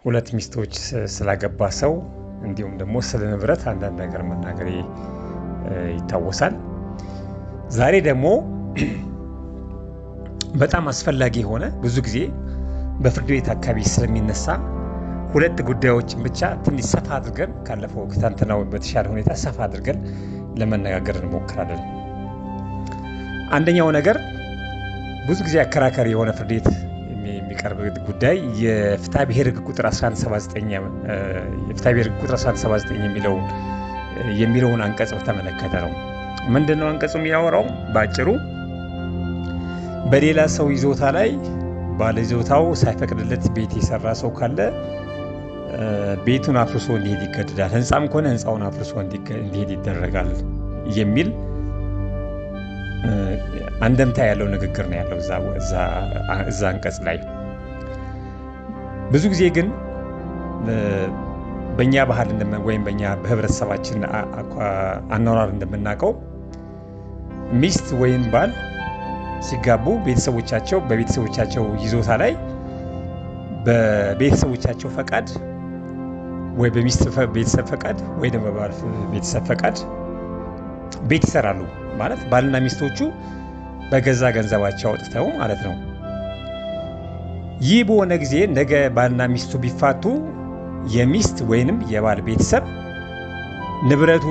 ሁለት ሚስቶች ስላገባ ሰው እንዲሁም ደግሞ ስለ ንብረት አንዳንድ ነገር መናገሬ ይታወሳል። ዛሬ ደግሞ በጣም አስፈላጊ የሆነ ብዙ ጊዜ በፍርድ ቤት አካባቢ ስለሚነሳ ሁለት ጉዳዮችን ብቻ ትንሽ ሰፋ አድርገን ካለፈው ከትናንትናው በተሻለ ሁኔታ ሰፋ አድርገን ለመነጋገር እንሞክራለን። አንደኛው ነገር ብዙ ጊዜ አከራካሪ የሆነ ፍርድ ቤት የሚቀርብ ጉዳይ የፍትሐ ብሔር ሕግ ቁጥር 1179 የሚለውን አንቀጽ በተመለከተ ነው። ምንድነው አንቀጹ የሚያወራው? ባጭሩ በሌላ ሰው ይዞታ ላይ ባለይዞታው ሳይፈቅድለት ቤት የሰራ ሰው ካለ ቤቱን አፍርሶ እንዲሄድ ይገደዳል። ህንፃም ከሆነ ህንፃውን አፍርሶ እንዲሄድ ይደረጋል የሚል አንደምታ ያለው ንግግር ነው ያለው እዛ አንቀጽ ላይ። ብዙ ጊዜ ግን በእኛ ባህል ወይም በእኛ በህብረተሰባችን አኗኗር እንደምናውቀው ሚስት ወይም ባል ሲጋቡ በቤተሰቦቻቸው ይዞታ ላይ በቤተሰቦቻቸው ፈቃድ ወይ በሚስት ቤተሰብ ፈቃድ ወይ ደግሞ በባል ቤተሰብ ፈቃድ ቤት ይሰራሉ። ማለት ባልና ሚስቶቹ በገዛ ገንዘባቸው አውጥተው ማለት ነው። ይህ በሆነ ጊዜ ነገ ባልና ሚስቱ ቢፋቱ የሚስት ወይንም የባል ቤተሰብ ንብረቱ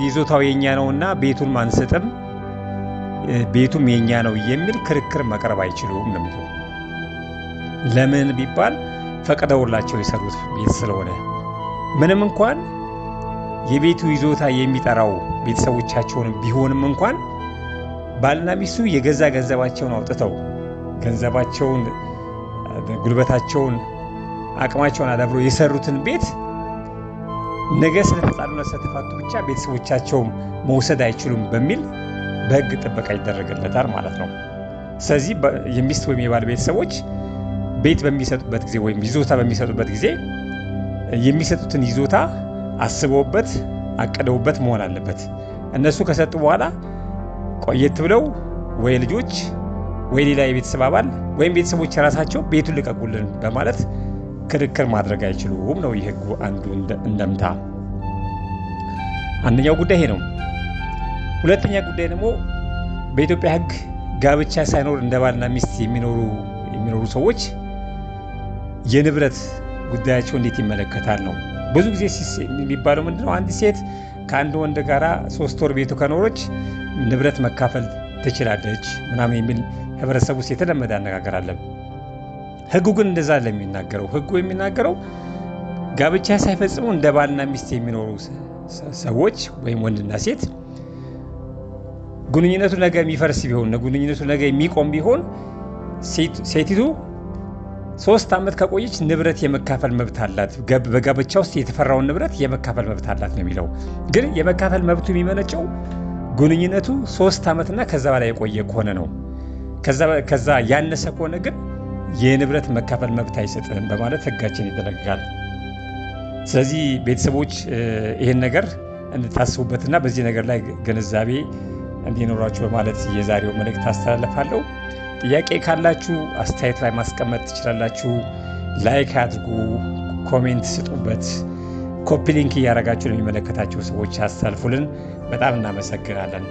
ይዞታው የኛ ነውና ቤቱን ማንሰጥም ቤቱም የኛ ነው የሚል ክርክር መቅረብ አይችሉም ነው የሚለው። ለምን ቢባል ፈቅደውላቸው የሰሩት ቤት ስለሆነ ምንም እንኳን የቤቱ ይዞታ የሚጠራው ቤተሰቦቻቸውን ቢሆንም እንኳን ባልና ሚስቱ የገዛ ገንዘባቸውን አውጥተው ገንዘባቸውን፣ ጉልበታቸውን፣ አቅማቸውን አዳብረው የሰሩትን ቤት ነገ ስለተጣሉና ስለተፋቱ ብቻ ቤተሰቦቻቸውን መውሰድ አይችሉም በሚል በሕግ ጥበቃ ይደረግለታል ማለት ነው። ስለዚህ የሚስት ወይም የባል ቤተሰቦች ቤት በሚሰጡበት ጊዜ ወይም ይዞታ በሚሰጡበት ጊዜ የሚሰጡትን ይዞታ አስበውበት አቅደውበት መሆን አለበት። እነሱ ከሰጡ በኋላ ቆየት ብለው ወይ ልጆች ወይ ሌላ የቤተሰብ አባል ወይም ቤተሰቦች ራሳቸው ቤቱን ልቀቁልን በማለት ክርክር ማድረግ አይችሉም ነው የሕጉ አንዱ እንደምታ። አንደኛው ጉዳይ ይሄ ነው። ሁለተኛ ጉዳይ ደግሞ በኢትዮጵያ ሕግ ጋብቻ ሳይኖር እንደ ባልና ሚስት የሚኖሩ ሰዎች የንብረት ጉዳያቸው እንዴት ይመለከታል ነው። ብዙ ጊዜ የሚባለው ምንድነው? አንድ ሴት ከአንድ ወንድ ጋር 3 ወር ቤቱ ከኖረች ንብረት መካፈል ትችላለች ምናምን የሚል ህብረተሰብ ውስጥ የተለመደ አነጋገር አለ። ሕጉ ግን እንደዛ ለሚናገረው ሕጉ የሚናገረው ጋብቻ ሳይፈጽሙ እንደ ባልና ሚስት የሚኖሩ ሰዎች ወይም ወንድና ሴት ግንኙነቱ ነገ የሚፈርስ ቢሆን ግንኙነቱ ነገ የሚቆም ቢሆን ሴቲቱ 3 ዓመት ከቆየች ንብረት የመካፈል መብት አላት። በጋብቻ ውስጥ የተፈራውን ንብረት የመካፈል መብት አላት ነው የሚለው። ግን የመካፈል መብቱ የሚመነጨው ግንኙነቱ 3 ዓመትና ከዛ በላይ የቆየ ከሆነ ነው። ከዛ ያነሰ ከሆነ ግን የንብረት መካፈል መብት አይሰጥም በማለት ሕጋችን ይደነግጋል። ስለዚህ ቤተሰቦች ይህን ነገር እንድታስቡበትና በዚህ ነገር ላይ ግንዛቤ እንዲኖራችሁ በማለት የዛሬው መልእክት አስተላልፋለሁ። ጥያቄ ካላችሁ አስተያየት ላይ ማስቀመጥ ትችላላችሁ። ላይክ አድርጉ፣ ኮሜንት ስጡበት፣ ኮፒ ሊንክ እያደረጋችሁ ለሚመለከታቸው ሰዎች አስተላልፉልን። በጣም እናመሰግናለን።